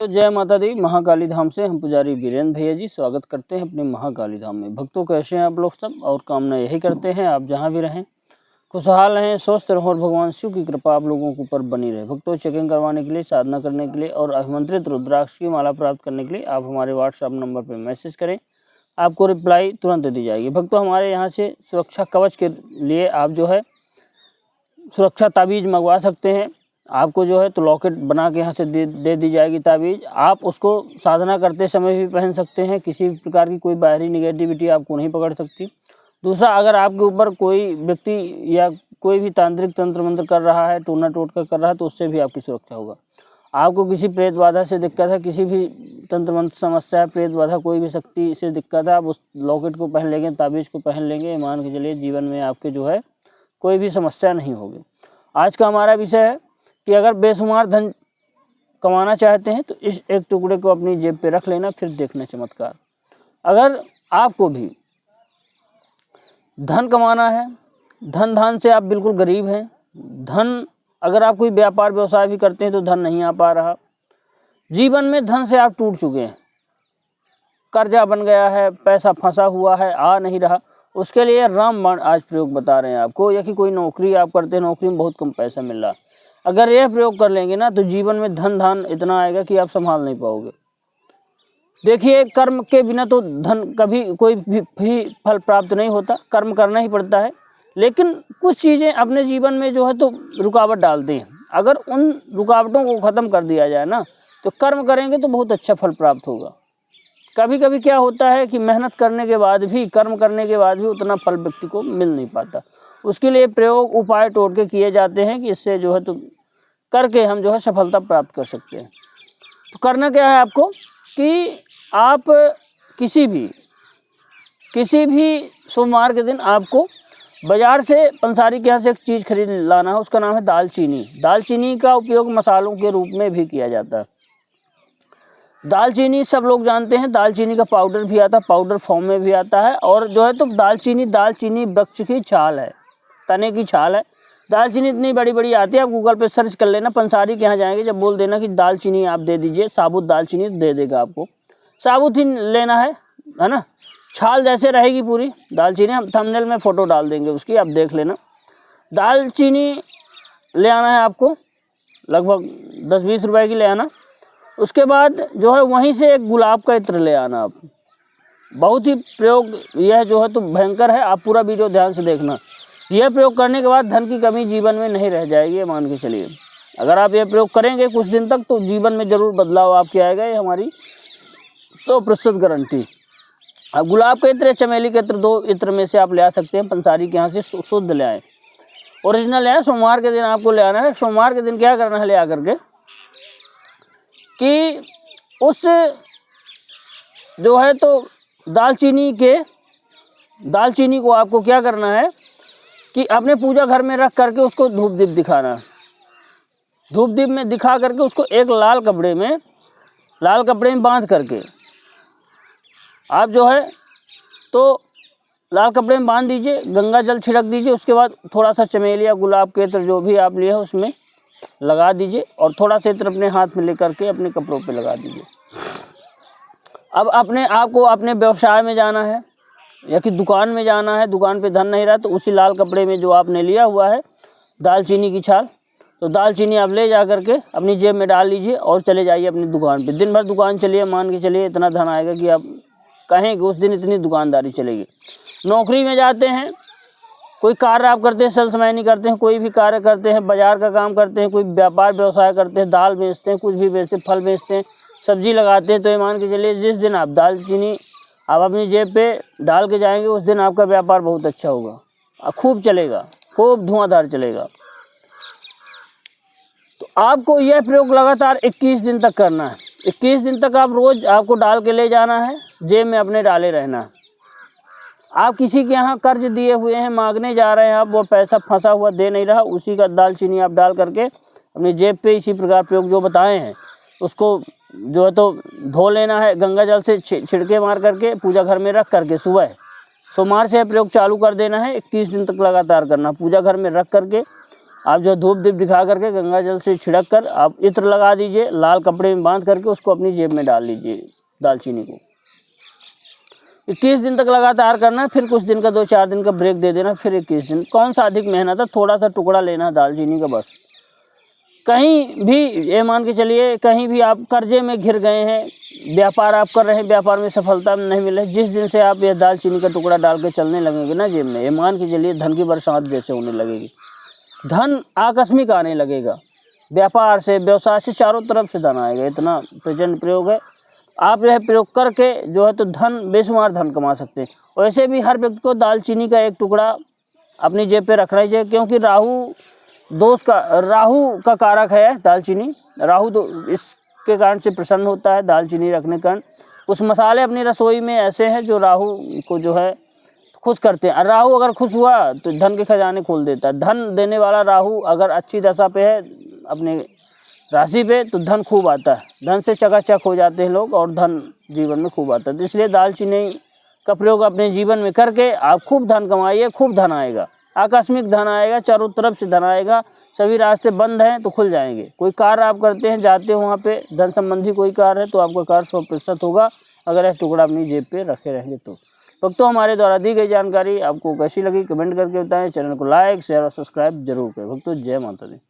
तो जय माता दी। महाकाली धाम से हम पुजारी वीरेंद्र भैया जी स्वागत करते हैं अपने महाकाली धाम में। भक्तों कैसे हैं आप लोग सब, और कामना यही करते हैं आप जहां भी रहें खुशहाल रहें, स्वस्थ रहें और भगवान शिव की कृपा आप लोगों के ऊपर बनी रहे। भक्तों, चेकिंग करवाने के लिए, साधना करने के लिए और अभिमंत्रित रुद्राक्ष की माला प्राप्त करने के लिए आप हमारे व्हाट्सएप नंबर पर मैसेज करें, आपको रिप्लाई तुरंत दी जाएगी। भक्तों, हमारे यहाँ से सुरक्षा कवच के लिए आप जो है सुरक्षा ताबीज़ मंगवा सकते हैं। आपको जो है तो लॉकेट बना के यहाँ से दे दी जाएगी ताबीज़। आप उसको साधना करते समय भी पहन सकते हैं, किसी भी प्रकार की कोई बाहरी निगेटिविटी आपको नहीं पकड़ सकती। दूसरा, अगर आपके ऊपर कोई व्यक्ति या कोई भी तांत्रिक तंत्र मंत्र कर रहा है, टोना टोटका कर रहा है, तो उससे भी आपकी सुरक्षा होगा। आपको किसी प्रेत बाधा से दिक्कत है, किसी भी तंत्र मंत्र समस्या है, प्रेत बाधा कोई भी शक्ति से दिक्कत है, आप उस लॉकेट को पहन लेंगे, ताबीज़ को पहन लेंगे, मान के चलिए जीवन में आपके जो है कोई भी समस्या नहीं होगी। आज का हमारा विषय है कि अगर बेशुमार धन कमाना चाहते हैं तो इस एक टुकड़े को अपनी जेब पे रख लेना, फिर देखना चमत्कार। अगर आपको भी धन कमाना है, धन से आप बिल्कुल गरीब हैं, धन अगर आप कोई व्यापार व्यवसाय भी करते हैं तो धन नहीं आ पा रहा, जीवन में धन से आप टूट चुके हैं, कर्जा बन गया है, पैसा फंसा हुआ है, आ नहीं रहा, उसके लिए रामबाण आज प्रयोग बता रहे हैं आपको। या कि कोई नौकरी आप करते हैं, नौकरी में बहुत कम पैसा मिल रहा, अगर यह प्रयोग कर लेंगे ना तो जीवन में धन इतना आएगा कि आप संभाल नहीं पाओगे। देखिए, कर्म के बिना तो धन कभी कोई भी फल प्राप्त नहीं होता, कर्म करना ही पड़ता है। लेकिन कुछ चीज़ें अपने जीवन में जो है तो रुकावट डालती हैं, अगर उन रुकावटों को ख़त्म कर दिया जाए ना तो कर्म करेंगे तो बहुत अच्छा फल प्राप्त होगा। कभी कभी क्या होता है कि मेहनत करने के बाद भी, कर्म करने के बाद भी उतना फल व्यक्ति को मिल नहीं पाता। उसके लिए प्रयोग उपाय टोटके किए जाते हैं कि इससे जो है तो करके हम जो है सफलता प्राप्त कर सकते हैं। तो करना क्या है आपको कि आप किसी भी सोमवार के दिन आपको बाज़ार से पंसारी के यहाँ से एक चीज़ खरीद लाना है, उसका नाम है दालचीनी। दालचीनी का उपयोग मसालों के रूप में भी किया जाता है। दालचीनी सब लोग जानते हैं, दालचीनी का पाउडर भी आता है, पाउडर फॉर्म में भी आता है। और जो है तो दालचीनी वृक्ष की छाल है, तने की छाल है। दालचीनी इतनी बड़ी बड़ी आती है, आप गूगल पे सर्च कर लेना, पंसारी के यहाँ जाएंगे जब बोल देना कि दालचीनी आप दे दीजिए, साबुत दालचीनी दे देगा आपको। साबुत ही लेना है ना, छाल जैसे रहेगी पूरी दालचीनी। हम थंबनेल में फ़ोटो डाल देंगे उसकी, आप देख लेना। दालचीनी ले आना है आपको, लगभग 10-20 रुपए की ले आना। उसके बाद जो है वहीं से एक गुलाब का इत्र ले आना आप। बहुत ही प्रयोग यह जो है तो भयंकर है, आप पूरा वीडियो ध्यान से देखना। यह प्रयोग करने के बाद धन की कमी जीवन में नहीं रह जाएगी, मान के चलिए। अगर आप यह प्रयोग करेंगे कुछ दिन तक तो जीवन में ज़रूर बदलाव आपके आएगा, ये हमारी 100% गारंटी। अब गुलाब के इत्र, चमेली के इत्र, 2 इत्र में से आप ले आ सकते हैं। पंसारी के यहाँ से शुद्ध ले आएँ, ओरिजिनल ले आए। सोमवार के दिन आपको ले आना है। सोमवार के दिन क्या करना है, ले आ करके कि उस जो है तो दालचीनी को आपको क्या करना है कि अपने पूजा घर में रख करके उसको धूप दीप दिखाना है। धूप दीप में दिखा करके उसको एक लाल कपड़े में बांध करके आप जो है तो लाल कपड़े में बांध दीजिए, गंगा जल छिड़क दीजिए। उसके बाद थोड़ा सा चमेली या गुलाब के इत्र जो भी आप लिए हैं उसमें लगा दीजिए, और थोड़ा सा इत्र अपने हाथ में लेकर के अपने कपड़ों पे लगा दीजिए। अब अपने आप को अपने व्यवसाय में जाना है या कि दुकान में जाना है, दुकान पे धन नहीं रहा तो उसी लाल कपड़े में जो आपने लिया हुआ है दालचीनी की छाल, तो दालचीनी आप ले जा करके अपनी जेब में डाल लीजिए और चले जाइए अपनी दुकान पे। दिन भर दुकान चलिए, मान के चलिए इतना धन आएगा कि आप कहेंगे उस दिन इतनी दुकानदारी चलेगी। नौकरी में जाते हैं, कोई कार्य आप करते हैं, सेल्समैनी करते हैं, कोई भी कार्य करते हैं, बाजार का काम करते हैं, कोई व्यापार व्यवसाय करते हैं, दाल बेचते हैं, कुछ भी बेचते हैं, फल बेचते हैं, सब्जी लगाते हैं, तो ये मान के चलिए जिस दिन आप दालचीनी आप अपनी जेब पे डाल के जाएंगे उस दिन आपका व्यापार बहुत अच्छा होगा, खूब चलेगा, खूब धुआंधार चलेगा। तो आपको यह प्रयोग लगातार 21 दिन तक करना है। 21 दिन तक आप रोज़ आपको डाल के ले जाना है, जेब में अपने डाले रहना है। आप किसी के यहाँ कर्ज दिए हुए हैं, मांगने जा रहे हैं, आप वो पैसा फंसा हुआ दे नहीं रहा, उसी का दालचीनी आप डाल करके अपनी जेब पे इसी प्रकार प्रयोग जो बताए हैं उसको जो है तो धो लेना है, गंगा जल से छिड़के मार करके पूजा घर में रख करके सुबह सोमवार से प्रयोग चालू कर देना है। 21 दिन तक लगातार करना, पूजा घर में रख करके आप जो धूप दीप दिखा करके गंगा जल से छिड़क कर आप इत्र लगा दीजिए, लाल कपड़े में बांध करके उसको अपनी जेब में डाल लीजिए दालचीनी को। 21 दिन तक लगातार करना है, फिर कुछ दिन का 2-4 दिन का ब्रेक दे देना, फिर 21 दिन। कौन सा अधिक मेहनत है, थोड़ा सा टुकड़ा लेना है दालचीनी का बस। कहीं भी ये मान के चलिए, कहीं भी आप कर्जे में घिर गए हैं, व्यापार आप कर रहे हैं, व्यापार में सफलता नहीं मिल रही, जिस दिन से आप ये दालचीनी का टुकड़ा डाल के चलने लगेंगे ना जेब में, ये मान के चलिए धन की बरसात जैसे होने लगेगी। धन आकस्मिक आने लगेगा, व्यापार से, व्यवसाय से, चारों तरफ से धन आएगा। इतना प्रचंड प्रयोग है, आप यह प्रयोग करके जो है तो धन, बेशुमार धन कमा सकते हैं। वैसे भी हर व्यक्ति को दालचीनी का एक टुकड़ा अपनी जेब पे रखना चाहिए, क्योंकि राहु का कारक है दालचीनी। राहु तो इसके कारण से प्रसन्न होता है दालचीनी रखने के कारण। कुछ मसाले अपनी रसोई में ऐसे हैं जो राहु को जो है खुश करते हैं। राहु अगर खुश हुआ तो धन के खजाने खोल देता है। धन देने वाला राहु अगर अच्छी दशा पे है अपने राशि पे, तो धन खूब आता है, धन से चकाचक हो जाते हैं लोग और धन जीवन में खूब आता है। तो इसलिए दालचीनी का प्रयोग अपने जीवन में करके आप खूब धन कमाइए, खूब धन आएगा, आकस्मिक धन आएगा, चारों तरफ से धन आएगा। सभी रास्ते बंद हैं तो खुल जाएंगे। कोई कार्य आप करते हैं, जाते हो वहाँ पे धन संबंधी कोई कार्य है, तो आपका कार्य 100% होगा अगर यह टुकड़ा अपनी जेब पे रखे रहेंगे तो। भक्तों, हमारे द्वारा दी गई जानकारी आपको कैसी लगी कमेंट करके बताएं। चैनल को लाइक, शेयर और सब्सक्राइब जरूर करें। भक्तों, जय माता दी।